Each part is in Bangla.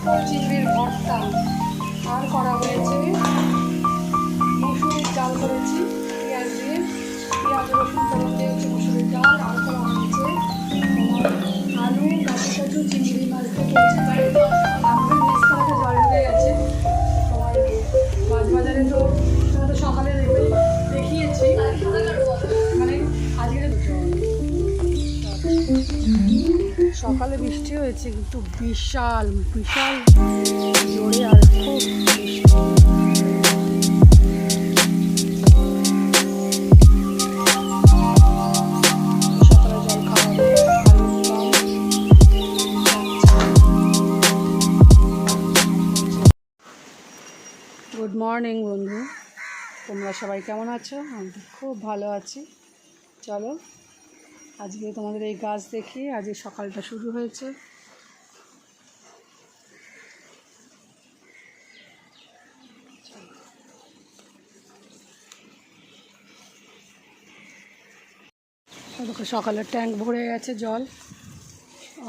চিংড়ির ভর্তা, আর করা হয়েছে মসুরির ডাল করেছি পেঁয়াজ দিয়ে, পেঁয়াজ রসুন ফোড়ন দিয়ে হচ্ছে মসুরির ডাল। আর করা হয়েছে আলু কাঁচু কাঁচু চিংড়ি মাছ দিয়ে করেছি। আমাদের নিচতলাতে জল ঢুকে গেছে। তোমার মাছ বাজারে তো তোমাদের সকালে দেখিয়েছি, মানে আজকে সকালে বৃষ্টি হয়েছে কিন্তু বিশাল বিশাল জোরে আর খুব গুড মর্নিং বন্ধু, তোমরা সবাই কেমন আছো? আমি খুব ভালো আছি। চলো আজকে তোমাদের এই গাছ দেখি আজকে সকালটা শুরু হয়েছে। সকালের ট্যাঙ্ক ভরে গেছে, জল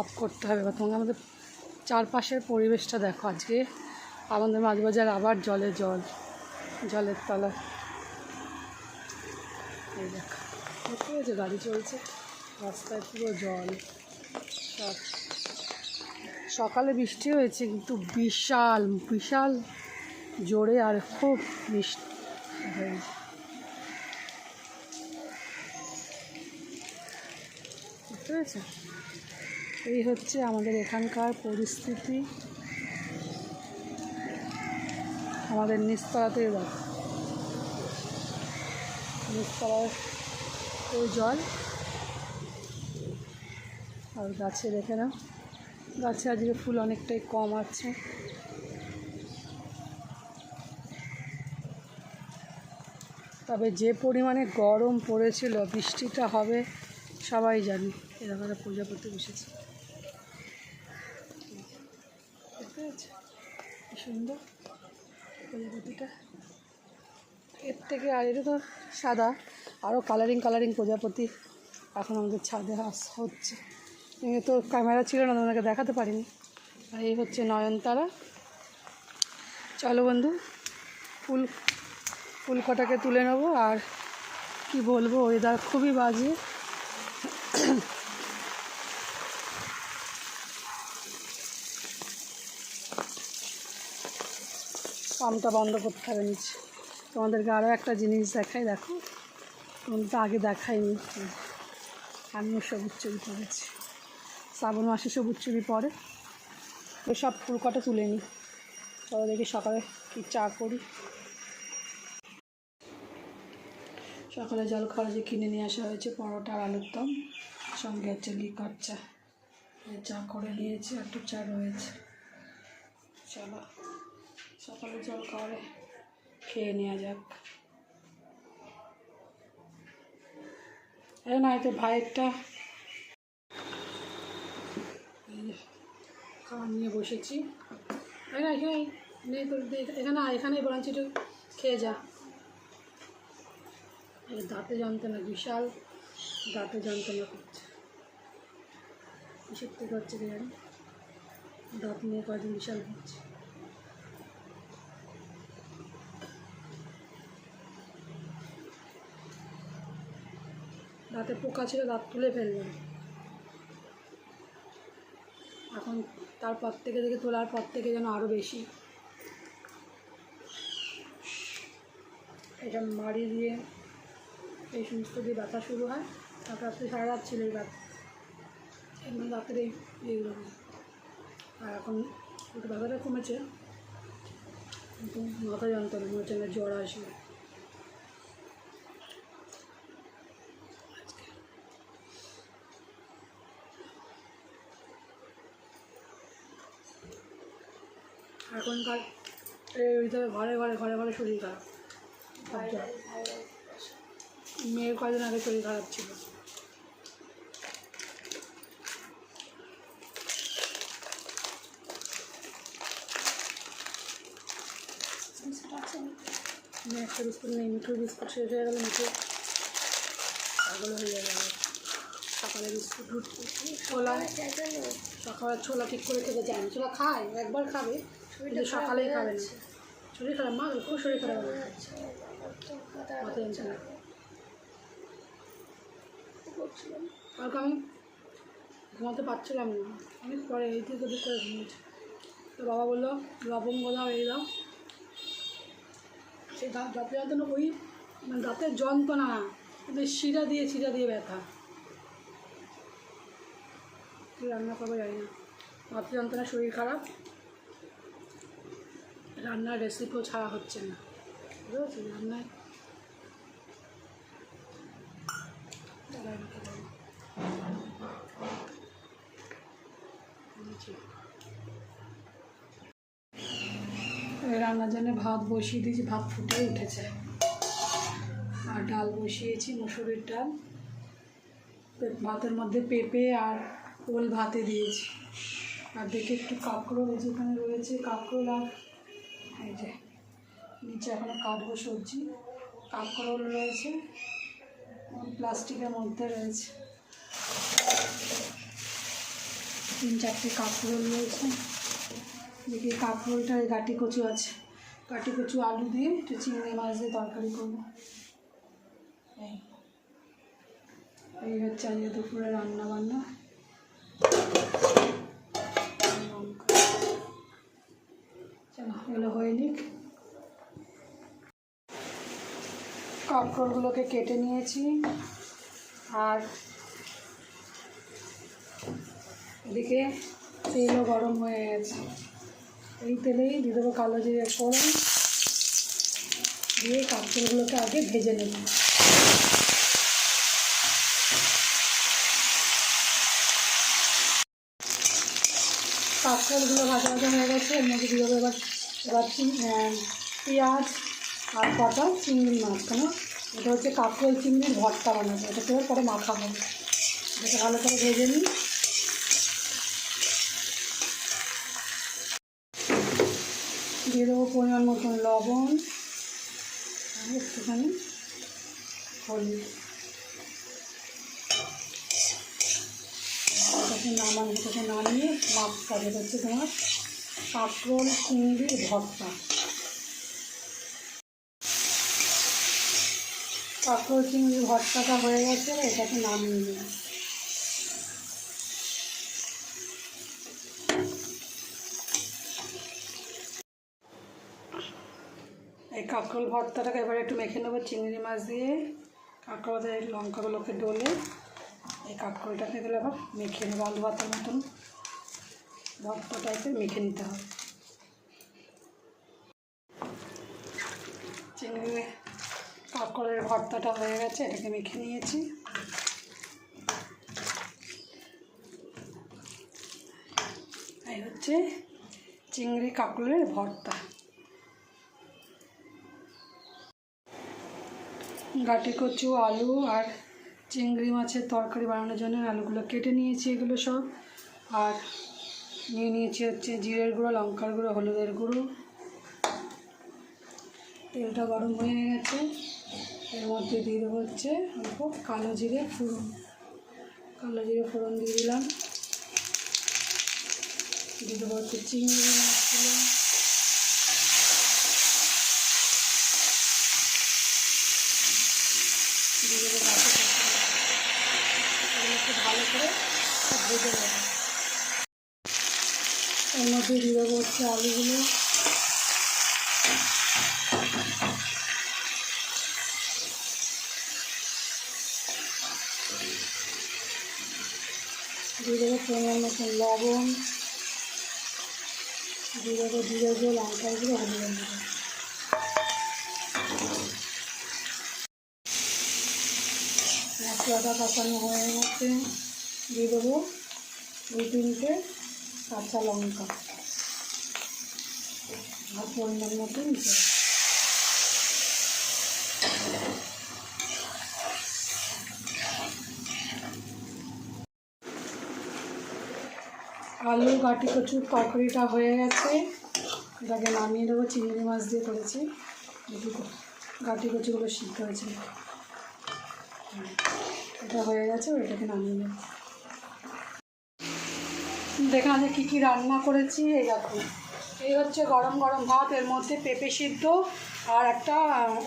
অফ করতে হবে। তোমাকে আমাদের চারপাশের পরিবেশটা দেখো। আজকে আমাদের মাঝবাজার আবার জলে জল, জলের তলা এই দেখো, দেখতে পেয়েছো? গাড়ি চলছে, রাস্তায় পুরো জল। সকালে বৃষ্টি হয়েছে কিন্তু বিশাল বিশাল জোরে আর খুব বৃষ্টি হয়েছে। বুঝতে পেরেছো? এই হচ্ছে আমাদের এখানকার পরিস্থিতি। আমাদের নিচতলাতে দেখো, নিচতলার ওই জল। আর গাছে দেখে নাও, গাছে আজকে ফুল অনেকটাই কম আছে। তবে যে পরিমাণে গরম পড়েছিল, বৃষ্টিটা হবে সবাই জানি। এরকম একটা প্রজাপতি বসেছে, দেখতে পাচ্ছি কি সুন্দর প্রজাপতিটা। এর থেকে আর এটা তো সাদা, আরও কালারিং কালারিং প্রজাপতি এখন আমাদের ছাদে হচ্ছে। তো ক্যামেরা ছিল না, তোমাদেরকে দেখাতে পারিনি। আর এই হচ্ছে নয়নতারা। চলো বন্ধু, ফুল কটাকে তুলে নেবো। আর কি বলবো, ওয়েদার খুবই বাজে। পাম্পটা বন্ধ করতে হবে নিচে। তোমাদেরকে আরও একটা জিনিস দেখাই, দেখো, তোমাদের তো আগে দেখাইনি। আমিও সবুজ চুরি পরেছি, শ্রাবণ মাসে সবুজ চুরি পরে। ওই সব ফুল কটা তুলে নিই। চলো দেখি সকালে কি চা করি। সকালে জল খাওয়া যে কিনে নিয়ে আসা হয়েছে পরোটা আর আলুর দম, সঙ্গে হচ্ছে লিকার চা। চা করে নিয়েছি, একটু চা রয়েছে। চলো সকালে জল খাওয়ারে খেয়ে নেওয়া যাক। এই না, তো ভাইয়েরটা খাবার নিয়ে বসেছি। এই না, এখানে নেই তো, এখানে এখানেই বরঞ্চ একটু খেয়ে যা। এই দাঁতে যন্ত্রণা, বিশাল দাঁতে যন্ত্রণা করছে। কিসের থেকে হচ্ছে কি জানি, দাঁত নিয়ে কয়েকদিন বিশাল হচ্ছে। দাঁতে পোকা ছিল, দাঁত তুলে ফেললাম। এখন তারপর থেকে দেখে তোলার পর থেকে যেন আরও বেশি। এটা মাড়ি দিয়ে এই সমস্ত দিয়ে ব্যথা শুরু হয়। তারপর রাত্রে সারা রাত ছিল এই ব্যথা, এমনি রাত্রে এইগুলো। আর এখন একটু ব্যথাটা কমেছে, কিন্তু মাথা যন্ত্রণা মনে হচ্ছে না জ্বর আসবে। এখনকার এর ভিতরে ঘরে ঘরে ঘরে ঘরে শরীর খারাপ। মেয়ের কদিন আগে শরীর খারাপ ছিল। একটা বিস্কুট নেই, মিঠুর বিস্কুট শেষ হয়ে গেলে মিঠু পাগল হয়ে যাবে। সকালে বিস্কুট রুটি ছোলা, সকালে ছোলা ঠিক করে খেতে চায় না। ছোলা খায়, একবার খাবে কিন্তু সকালেই খাবে না। শরীর খারাপ মা, খুব শরীর খারাপ কালকে আমি ঘুমাতে পারছিলাম না, অনেক পরে এই থেকে ওদিক করে ঘুমিয়েছি। তো বাবা বললো লবঙ্গ দাও, এই দাও। সেই দাঁতে যন্ত্রণা ওই মানে দাঁতের যন্ত্রণা কিন্তু শিরা দিয়ে ব্যথা। কী রান্না করবো জানি না, দাঁতের যন্ত্রণা, শরীর খারাপ, রান্নার রেসিপিও ছাড়া হচ্ছে না, বুঝতে পারছি রান্নায়। রান্নার জন্য ভাত বসিয়ে দিয়েছি, ভাত ফুটে উঠেছে। আর ডাল বসিয়েছি, মুসুরির ডাল। ভাতের মধ্যে পেঁপে আর ওল ভাতে দিয়েছি। আর দেখে একটু কাঁকরোল যেখানে রয়েছে, কাঁকরোল আর এই যে নিচে এখনও কাটবো সবজি, কাঁকরোল রয়েছে প্লাস্টিকের মধ্যে রয়েছে, 3-4টে কাঁকরোল রয়েছে। দেখি কাঁকরোলটার গাটি কচু আছে, গাটি কচু আলু দিয়ে একটু চিংড়ি মাছ দিয়ে তরকারি করবো। এই হচ্ছে আজকে দুপুরে রান্না বান্না। চলো এগুলো হয়ে নিক। কাঁকরোলগুলোকে কেটে নিয়েছি, আর এদিকে তেলও গরম হয়ে গেছে। এই তেলেই দিয়ে দেবো কালো জিরে ফোড়ন, দিয়ে কাঁকরোলগুলোকে আগে ভেজে নেব। কাঁকরোলগুলো ভাজা হয়ে গেছে, এর মধ্যে দিয়ে দেবো এবার পেঁয়াজ আর কটা চিংড়ি মাছ। কেন এটা হচ্ছে কাঁকরোল চিংড়ির ভর্তা বানাবো, এটাকে পরে মাখাবো। এটাকে ভালো করে ভেজে নিই। দিয়ে দেবো পরিমাণ মতন লবণ আর একটুখানি হলুদ। এটাকে নামিয়ে মাছটা, যেটা হচ্ছে তোমার কাঁকরোল চিংড়ির ভর্তা। কাঁকরোল চিংড়ির ভর্তাটা হয়ে গেছে, এটাকে নামিয়ে নিই। এই কাঁকরোল ভর্তাটাকে এবার একটু মেখে নেবো চিংড়ি মাছ দিয়ে। কাঁকরোলের লঙ্কাগুলোকে ডলে এই কাঁকরোলটাকে এগুলো আবার মেখে নেবো, আলু ভাতের মতন ভর্তা টাইপের মেখে নিতে হবে। চিংড়ি কাঁকরোলের ভর্তাটা হয়ে গেছে, এটাকে মেখে নিয়েছি। এই হচ্ছে চিংড়ি কাঁকরোলের ভর্তা। গাটি কচু, আলু আর চিংড়ি মাছের তরকারি বানানোর জন্য আলুগুলো কেটে নিয়েছি, এগুলো সব। আর নিয়ে নিয়েছি হচ্ছে জিরের গুঁড়ো, লঙ্কার গুঁড়ো, হলুদের গুঁড়ো। তেলটা গরম হয়ে গেছে, এর মধ্যে দিয়ে দেবো হচ্ছে অল্প কালো জিরে ফোড়ন। কালো জিরে ফোড়ন দিয়ে দিলাম। দিয়ে দেবো হচ্ছে চিংড়ি মাছগুলো, দিয়ে দেবো গাছে এগুলোকে ভালো করে সব ভেজে নেবো। এর মধ্যে দিয়ে দেবো হচ্ছে আলুগুলো, দিয়ে দেবো পরিমাণ মতন লবণ, দিয়ে দেবো জিরে গুঁড়ো, লঙ্কার গুঁড়ো, হলুদের গুঁড়ো। মশলাটা কষানো হয়ে গেছে, দিয়ে দেবো 2-3টে কাঁচা লঙ্কা আর পরিমাণ মতন জল। আলু গাটি কচুর তরকারিটা হয়ে গেছে, এটাকে নামিয়ে দেবো। চিংড়ি মাছ দিয়ে করেছি, গাটি কচুগুলো সিদ্ধ হয়েছে। এটা হয়ে গেছে, এটাকে নামিয়ে নেব। দেখুন আজকে কী কী রান্না করেছি। এই দেখুন, এই হচ্ছে গরম গরম ভাত, এর মধ্যে পেঁপে সিদ্ধ আর একটা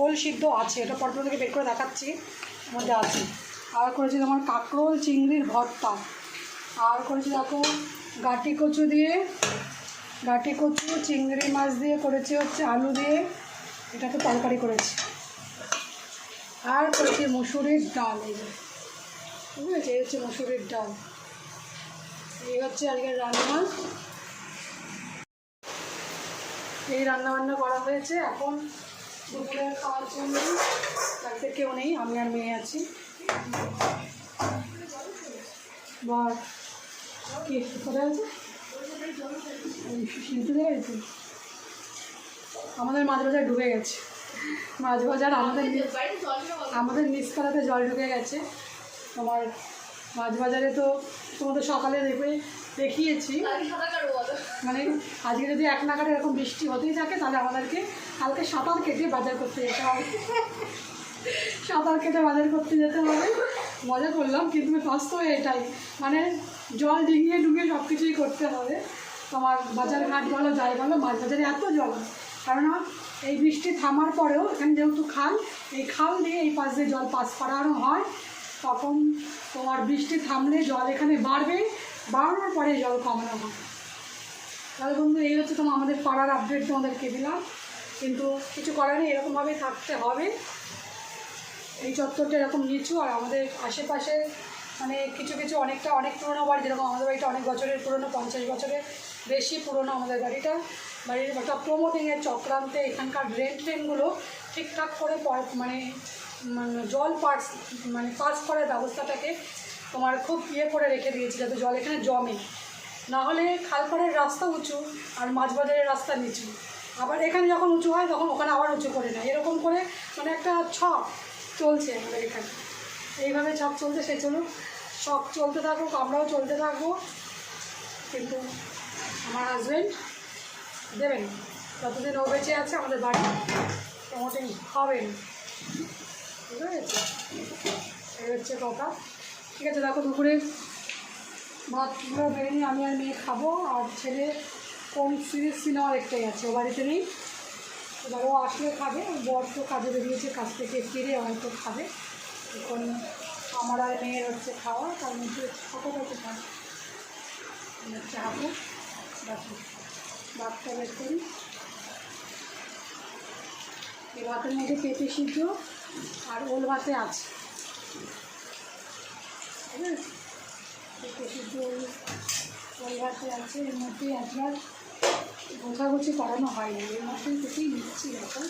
ওল সিদ্ধ আছে, এটা পরপর থেকে বের করে দেখাচ্ছি, এর মধ্যে আছে। আর করেছি তোমার কাঁকরোল চিংড়ির ভর্তা, আর করেছি দেখো গাটি কচু চিংড়ি মাছ দিয়ে করেছি হচ্ছে আলু দিয়ে, এটাকে তরকারি করেছি। আর করেছি মুসুরির ডাল, এই যে ঠিক আছে, এই হচ্ছে মুসুরির ডাল। এই হচ্ছে আজকের রান্না, এই রান্নাবান্না করা হয়েছে। এখন দুপুরে খাওয়ার জন্য বাড়িতে কেউ নেই, আমি আর মেয়ে আছি। বা কি কোথায় আছে শিল্পী গেছে, আমাদের মাছ বাজার ডুবে গেছে। মাছ বাজার আমাদের নিচতলাতে জল ঢুকে গেছে। তোমার মাছ বাজারে তো তোমাদের সকালে দেখিয়েছি, মানে আজকে যদি 1 নাগাড়ে এরকম বৃষ্টি হতেই থাকে তাহলে আমাদেরকে কালকে সাঁতার কেটে বাজার করতে যেতে হবে। সাঁতার কেটে বাজার করতে যেতে হবে। মজা করলাম, কিন্তু বাস্তবে এটাই, মানে জল ডিঙিয়ে ডুঙিয়ে সব কিছুই করতে হবে। তোমার বাজার ঘাট বলো যাই বলো, মাছ বাজারে এত জল, কারণ এই বৃষ্টি থামার পরেও এখানে যেহেতু খাল, এই খাল দিয়ে এই পাশ দিয়ে জল পাস করানো হয়, তখন তোমার বৃষ্টি থামলে জল এখানে বাড়ানোর পরে জল কমানো হয়। তাহলে বন্ধু এই হচ্ছে তোমার আমাদের পাড়ার আপডেট তোমাদেরকে দিলাম, কিন্তু কিছু করার নেই, এরকমভাবেই থাকতে হবে। এই চত্বরটা এরকম নিচু, আর আমাদের আশেপাশে মানে কিছু অনেক পুরোনো বাড়ি, যেরকম আমাদের বাড়িটা অনেক বছরের পুরনো, 50 বছরের বেশি পুরনো আমাদের বাড়ির একটা প্রমোটিংয়ের চক্রান্তে এখানকার ট্রেনগুলো ঠিকঠাক করে মানে জল পাস করার ব্যবস্থাটাকে তোমার খুব করে রেখে দিয়েছে, যাতে জল এখানে জমে। নাহলে খালপাড়ের রাস্তা উঁচু আর মাছ বাজারের রাস্তা নিচু, আবার এখানে যখন উঁচু হয় তখন ওখানে আবার উঁচু করে নেয়, এরকম করে মানে একটা ছক চলছে আমাদের এখানে। এইভাবে ছক চলতে সে চলুক, ছক চলতে থাকুক, আমরাও চলতে থাকবো, কিন্তু আমার হাজব্যান্ড দেবেন যতদিন ও বেঁচে আছে আমাদের বাড়ি প্রমোটিং হবেন, ঠিক আছে? এই হচ্ছে কথা। ঠিক আছে, দেখো দুপুরে ভাতগুলো বেড়ে নিয়ে আমি আর মেয়ে খাবো, আর ছেলে কোন সিনেমা দেখতে গেছে, ও বাড়িতে নেই, এবার ও আসলে খাবে। বর তো কাজে বেরিয়েছে, কাজ থেকে ফিরে হয়তো খাবে। এখন আমার আর মেয়ের হচ্ছে খাওয়া, তার মধ্যে ছোটোটাকে খায় হচ্ছে হাতে ভাতটা বের করি। এই ভাতের মধ্যে পেঁপে সিদ্ধ আর ওল ভাতে আছে, ঠিক আছে? পেঁপে সিদ্ধ ওল ভাতে আছে, এর মধ্যে একবার গোছাগুছি করানো হয়নি, এর মধ্যেই থেকেই নিচ্ছি এখন।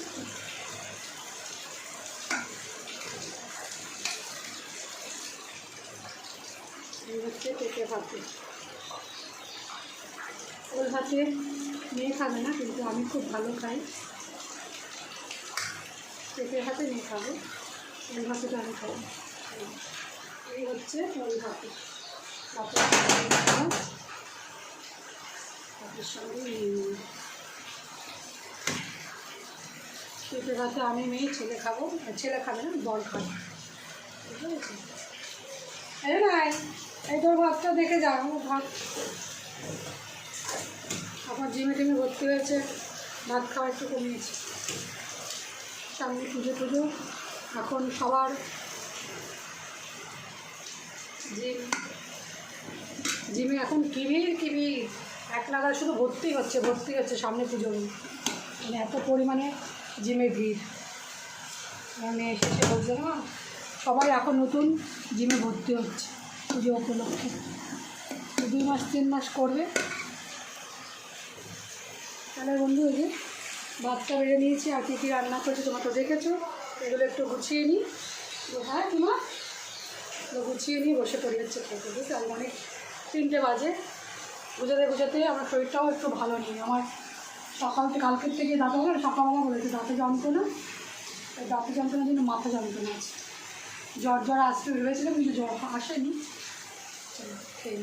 এই হচ্ছে পেঁপে ভাতে, ওল ভাতে মেয়ে খাবে না, কিন্তু আমি খুব ভালো খাই। পেঁপে ভাতে মেয়ে খাবে, ওল ভাতেটা আমি খাই। এই হচ্ছে ওল ভাতে, ভাতের সঙ্গে পেঁপে ভাতে আমি মেয়ে ছেলে খাবো, ছেলে খাবে না, বর খাবে, ঠিক আছে? এই নাই, এই তোর ভাতটা দেখে যাও, ভাত আমার জিমে টিমে ভর্তি হয়েছে, ভাত খাওয়া একটু কমিয়েছে। সামনে পুজো এখন সবার জিমে এখন কিবির 1 নাগাড় শুধু ভর্তি হচ্ছে সামনে পুজো, মানে এত পরিমাণে জিমে ভিড়। মানে এসেছে বলছে না, সবাই এখন নতুন জিমে ভর্তি হচ্ছে পুজো উপলক্ষে, 2 মাস 3 মাস করবে। তাহলে বন্ধু এই যে ভাতটা বেড়ে নিয়েছি, আর কী রান্না করেছি তোমরা তো দেখেছো, এগুলো একটু গুছিয়ে নিই। হ্যাঁ তোমার গুছিয়ে নিয়ে বসে পড়ে যাচ্ছে খেতে, বুঝতে আর অনেক 3টে বাজে। গুছাতে আমার শরীরটাও একটু ভালো নেই, আমার কালকের থেকে দাঁতে হবে, সকালবেলা বলেছে দাঁতে যন্ত্রণা, ওই দাঁতে যন্ত্রণার জন্য মাথা যন্ত্রণা আছে। জ্বর আসতে ভেবেছিলাম, কিন্তু জ্বর আসেনি। খেয়ে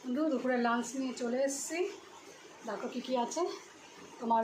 বন্ধু দুপুরে লাঞ্চ নিয়ে চলে এসেছি, দেখো কী আছে। তোমার